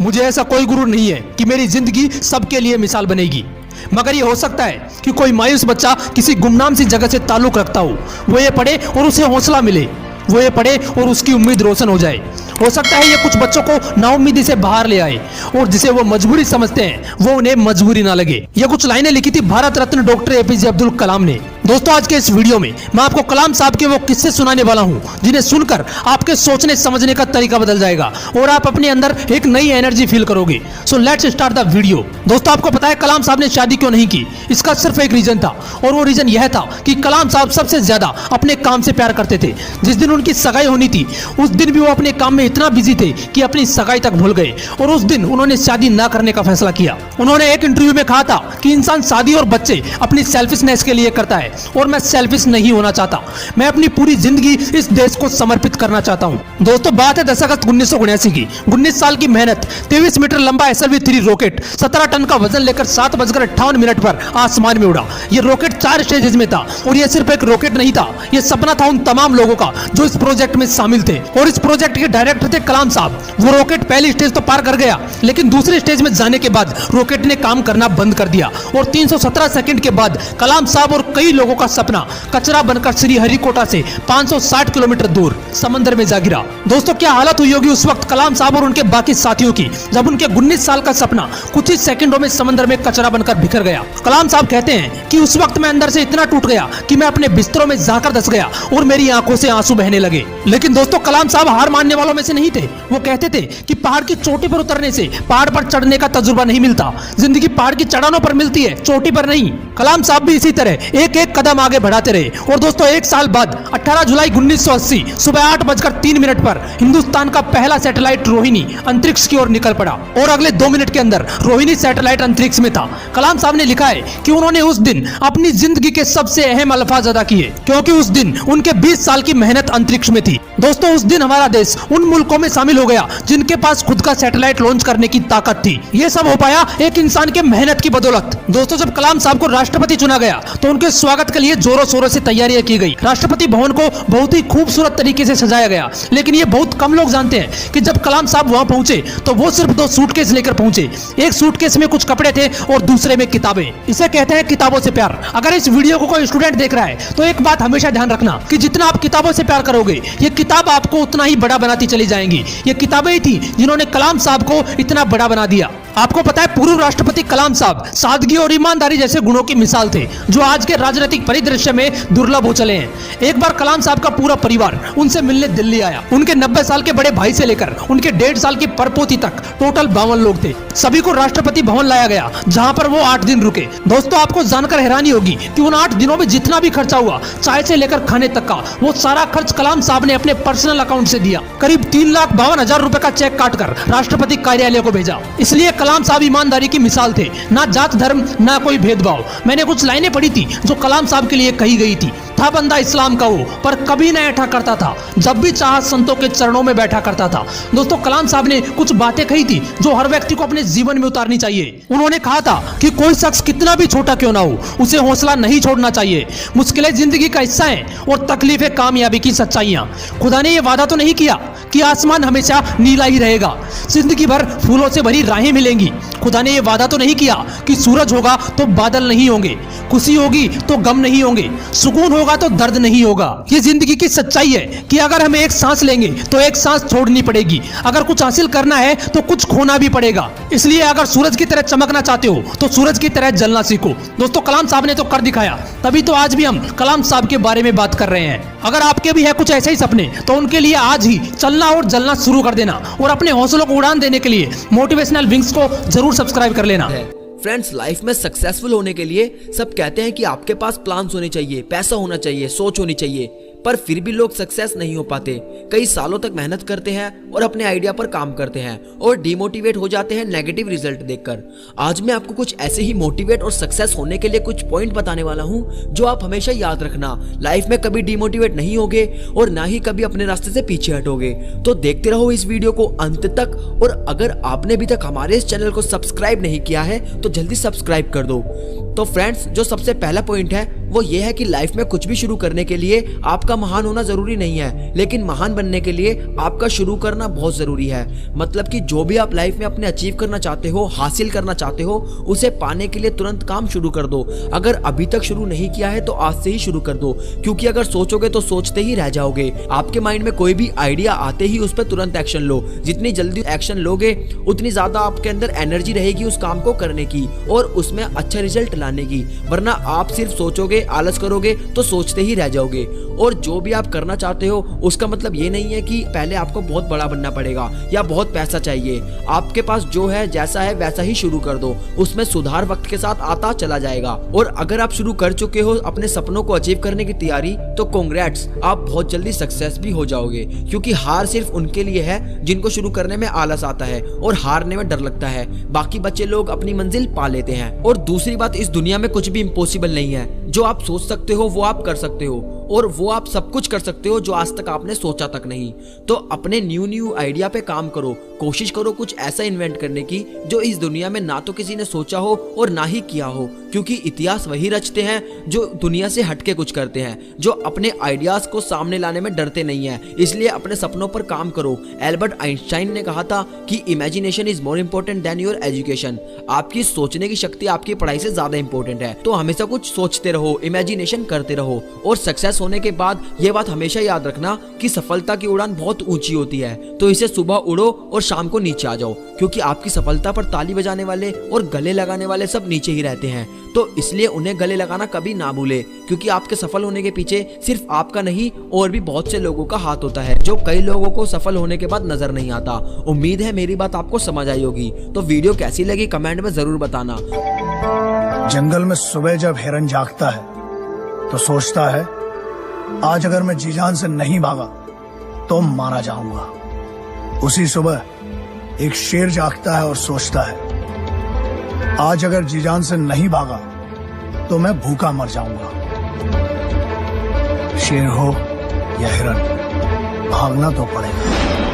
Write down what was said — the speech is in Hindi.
मुझे ऐसा कोई गुरु नहीं है कि मेरी जिंदगी सबके लिए मिसाल बनेगी, मगर ये हो सकता है कि कोई मायूस बच्चा किसी गुमनाम सी जगह से ताल्लुक रखता हो, वो ये पढ़े और उसे हौसला मिले, वो ये पढ़े और उसकी उम्मीद रोशन हो जाए। हो सकता है ये कुछ बच्चों को नाउम्मीदी से बाहर ले आए और जिसे वो मजबूरी समझते हैं वो उन्हें मजबूरी ना लगे। ये कुछ लाइनें लिखी थी भारत रत्न डॉक्टर एपीजे अब्दुल कलाम ने। दोस्तों, आज के इस वीडियो में मैं आपको कलाम साहब के वो किस्से सुनाने वाला हूं जिन्हें सुनकर आपके सोचने समझने का तरीका बदल जाएगा और आप अपने अंदर एक नई एनर्जी फील करोगे। So let's start the video. दोस्तों, आपको पता है कलाम साहब ने शादी क्यों नहीं की? इसका सिर्फ एक रीजन था और वो रीजन यह था कि कलाम साहब सबसे ज्यादा अपने काम से प्यार करते थे। जिस दिन उनकी सगाई होनी थी उस दिन भी वो अपने काम में इतना बिजी थे कि अपनी सगाई तक भूल गए और उस दिन उन्होंने शादी ना करने का फैसला किया। उन्होंने एक इंटरव्यू में कहा था कि इंसान शादी और बच्चे अपनी सेल्फिशनेस के लिए करता है और मैं सेल्फिश नहीं होना चाहता। मैं अपनी पूरी जिंदगी इस देश को समर्पित करना चाहता हूं। दोस्तों, बात है 10 अगस्त 1979 की। 19 साल की मेहनत, 23 मीटर लंबा SLV-3 रॉकेट 17 टन का वजन लेकर 7:58 पर आसमान में उड़ा। यह रॉकेट 4 स्टेजेस में था और यह सिर्फ एक रॉकेट नहीं था, यह सपना था उन तमाम लोगों का जो इस प्रोजेक्ट में शामिल थे और इस प्रोजेक्ट के डायरेक्टर थे कलाम साहब। वो रॉकेट पहली स्टेज तो पार कर गया, लेकिन दूसरी स्टेज में जाने के बाद रॉकेट ने काम करना बंद कर दिया और 317 सेकंड के बाद कलाम साहब और कई लोगों का सपना कचरा बनकर श्रीहरिकोटा से 560 किलोमीटर दूर समंदर में जा गिरा। दोस्तों, क्या हालत हुई होगी उस वक्त कलाम साहब और उनके बाकी साथियों की जब उनके 19 साल का सपना कुछ ही सेकंडों में समंदर में कचरा बनकर बिखर गया। कलाम साहब कहते हैं कि उस वक्त मैं अंदर से इतना टूट गया कि मैं अपने बिस्तरों में जाकर धंस गया और मेरी आंखों से आंसू बहने लगे। लेकिन दोस्तों, कलाम साहब हार मानने वालों में से नहीं थे। वो कहते थे कि पहाड़ की चोटी पर उतरने से पहाड़ पर चढ़ने का तजुर्बा नहीं मिलता, जिंदगी पहाड़ की चढ़ानों पर मिलती है, चोटी पर नहीं। कलाम साहब भी इसी तरह एक एक कदम आगे बढ़ाते रहे और दोस्तों, एक साल बाद 18 जुलाई 1980 सुबह 8:03 पर हिंदुस्तान का पहला सैटेलाइट रोहिणी अंतरिक्ष की ओर निकल पड़ा और अगले 2 मिनट के अंदर रोहिणी सैटेलाइट अंतरिक्ष में था। कलाम साहब ने लिखा है कि उन्होंने उस दिन अपनी जिंदगी के सबसे अहम अल्फाज अदा किए क्योंकि उस दिन उनके 20 साल की मेहनत अंतरिक्ष में थी। दोस्तों, उस दिन हमारा देश उन मुल्कों में शामिल हो गया जिनके पास खुद का सैटेलाइट लॉन्च करने की ताकत थी। ये सब हो पाया एक इंसान के मेहनत की बदौलत। दोस्तों, जब कलाम साहब को राष्ट्रपति चुना गया तो उनके स्वागत के लिए जोरों शोरों से तैयारियां की गई। राष्ट्रपति भवन को बहुत ही खूबसूरत तरीके से सजाया गया, लेकिन ये बहुत कम लोग जानते हैं कि जब कलाम साहब वहां पहुंचे तो वो सिर्फ 2 सूटकेस लेकर पहुंचे। एक सूटकेस में कुछ कपड़े थे और दूसरे में किताबें। इसे कहते हैं किताबों से प्यार। अगर इस वीडियो को कोई स्टूडेंट देख रहा है तो एक बात हमेशा ध्यान रखना कि जितना आप किताबों से प्यार करोगे ये किताब आपको उतना ही बड़ा बनाती चली जाएंगी। ये किताबें ही थी जिन्होंने कलाम साहब को इतना बड़ा बना दिया। आपको पता है पूर्व राष्ट्रपति कलाम साहब सादगी और ईमानदारी जैसे गुणों की मिसाल थे जो आज के राजनीतिक परिदृश्य में दुर्लभ हो चले हैं। एक बार कलाम साहब का पूरा परिवार उनसे मिलने दिल्ली आया। उनके 90 साल के बड़े भाई से लेकर उनके 1.5 साल की परपोती तक टोटल 52 लोग थे। सभी को राष्ट्रपति भवन लाया गया जहां पर वो 8 दिन रुके। दोस्तों, आपको जानकर हैरानी होगी कि उन 8 दिनों में जितना भी खर्चा हुआ चाय से लेकर खाने तक का, वो सारा खर्च कलाम साहब ने अपने पर्सनल अकाउंट से दिया। करीब 3,52,000 रुपए का चेक काटकर राष्ट्रपति कार्यालय को भेजा। इसलिए कलाम साहब ईमानदारी की मिसाल थे, ना जात धर्म ना कोई भेदभाव। मैंने कुछ लाइनें पढ़ी थी जो कलाम साहब के लिए कही गई थी। था बंदा इस्लाम का वो, पर कभी न ऐठा करता था, जब भी चाहा संतों के चरणों में बैठा करता था। दोस्तों, कलाम साहब ने कुछ बातें कही थी जो हर व्यक्ति को अपने जीवन में उतारनी चाहिए। उन्होंने कहा था कि कोई शख्स कितना भी छोटा क्यों ना हो, उसे हौसला नहीं छोड़ना चाहिए। मुश्किलें जिंदगी का हिस्सा हैं और तकलीफें कामयाबी की सच्चाइयां। खुदा ने यह वादा तो नहीं किया कि आसमान हमेशा नीला ही रहेगा, जिंदगी भर फूलों से भरी राहें मिलेंगी। खुदा ने यह वादा तो नहीं किया कि सूरज होगा तो बादल नहीं होंगे, खुशी होगी तो गम नहीं होंगे, सुकून होगा तो दर्द नहीं होगा। ये जिंदगी की सच्चाई है कि अगर हमें एक सांस लेंगे तो एक सांस छोड़नी पड़ेगी। अगर कुछ हासिल करना है तो कुछ खोना भी पड़ेगा। इसलिए अगर सूरज की तरह चमकना चाहते हो तो सूरज की तरह जलना सीखो। दोस्तों, कलाम साहब ने तो कर दिखाया, तभी तो आज भी हम कलाम साहब के बारे में बात कर रहे हैं। अगर आपके भी है कुछ ऐसे ही सपने तो उनके लिए आज ही चलना और जलना शुरू कर देना और अपने हौसलों को उड़ान देने के लिए मोटिवेशनल विंग्स को जरूर सब्सक्राइब कर लेना। फ्रेंड्स, लाइफ में सक्सेसफुल होने के लिए सब कहते हैं कि आपके पास प्लान्स होने चाहिए, पैसा होना चाहिए, सोच होनी चाहिए, पर फिर भी लोग सक्सेस नहीं हो पाते। कई सालों तक मेहनत करते हैं और अपने आइडिया पर काम करते हैं और डिमोटिवेट हो जाते हैं नेगेटिव रिजल्ट देखकर। आज मैं आपको कुछ ऐसे ही मोटिवेट और सक्सेस होने के लिए कुछ पॉइंट बताने वाला हूं जो आप हमेशा याद रखना। लाइफ में कभी डिमोटिवेट नहीं होगे और ना ही कभी अपने रास्ते से पीछे हटोगे। तो देखते रहो इस वीडियो को अंत तक, और अगर आपने अभी तक हमारे इस चैनल को सब्सक्राइब नहीं किया है तो जल्दी सब्सक्राइब कर दो। तो फ्रेंड्स, जो सबसे पहला पॉइंट है वो ये है कि लाइफ में कुछ भी शुरू करने के लिए आपका आपका महान होना जरूरी नहीं है, लेकिन महान बनने के लिए आपका शुरू करना बहुत जरूरी है। मतलब कि जो भी आप लाइफ में अपने अचीव करना चाहते हो, हासिल करना चाहते हो, उसे पाने के लिए तुरंत काम शुरू कर दो। अगर अभी तक शुरू नहीं किया है तो आज से ही शुरू कर दो, क्योंकि अगर सोचोगे तो सोचते ही रह जाओगे। आपके माइंड में कोई भी आइडिया आते ही उस पर तुरंत एक्शन लो। जितनी जल्दी एक्शन लोगे उतनी ज्यादा आपके अंदर एनर्जी रहेगी उस काम को करने की और उसमें अच्छा रिजल्ट लाने की। वरना आप सिर्फ सोचोगे, आलस करोगे तो सोचते ही रह जाओगे। और जो भी आप करना चाहते हो उसका मतलब ये नहीं है कि पहले आपको बहुत बड़ा बनना पड़ेगा या बहुत पैसा चाहिए। आपके पास जो है, जैसा है वैसा ही शुरू कर दो, उसमें सुधार वक्त के साथ आता चला जाएगा। और अगर आप शुरू कर चुके हो अपने सपनों को अचीव करने की तैयारी, तो कांग्रेट्स, आप बहुत जल्दी सक्सेस भी हो जाओगे। क्योंकि हार सिर्फ उनके लिए है जिनको शुरू करने में आलस आता है और हारने में डर लगता है। बाकी बच्चे लोग अपनी मंजिल पा लेते हैं। और दूसरी बात, इस दुनिया में कुछ भी इम्पॉसिबल नहीं है। जो आप सोच सकते हो वो आप कर सकते हो, और वो आप सब कुछ कर सकते हो जो आज तक आपने सोचा तक नहीं। तो अपने न्यू आइडिया पे काम करो, कोशिश करो कुछ ऐसा इन्वेंट करने की जो इस दुनिया में ना तो किसी ने सोचा हो और ना ही किया हो। क्योंकि इतिहास वही रचते हैं जो दुनिया से हटके कुछ करते हैं, जो अपने आइडियाज को सामने लाने में डरते नहीं है। इसलिए अपने सपनों पर काम करो। एल्बर्ट आइंस्टाइन ने कहा था कि imagination is more important then your education. आपकी सोचने की शक्ति आपकी पढ़ाई से ज्यादा इंपॉर्टेंट है। तो हमेशा कुछ सोचते रहो, इमेजिनेशन करते रहो। और सक्सेस होने के बाद ये बात हमेशा याद रखना कि सफलता की उड़ान बहुत ऊंची होती है। तो इसे सुबह उड़ो और शाम को नीचे आ जाओ, क्योंकि आपकी सफलता पर ताली बजाने वाले और गले लगाने वाले सब नीचे ही रहते हैं। तो इसलिए उन्हें गले लगाना कभी ना भूले, क्योंकि आपके सफल होने के पीछे सिर्फ आपका नहीं और भी बहुत से लोगों का हाथ होता है, जो कई लोगों को सफल होने के बाद नजर नहीं आता। उम्मीद है मेरी बात आपको समझ आई होगी। तो वीडियो कैसी लगी कमेंट में जरूर बताना। जंगल में सुबह जब हिरन जागता है तो सोचता है, आज अगर मैं जी जान से नहीं भागा तो मारा जाऊंगा। उसी सुबह एक शेर जागता है और सोचता है, आज अगर जी जान से नहीं भागा तो मैं भूखा मर जाऊंगा। शेर हो या हिरन, भागना तो पड़ेगा।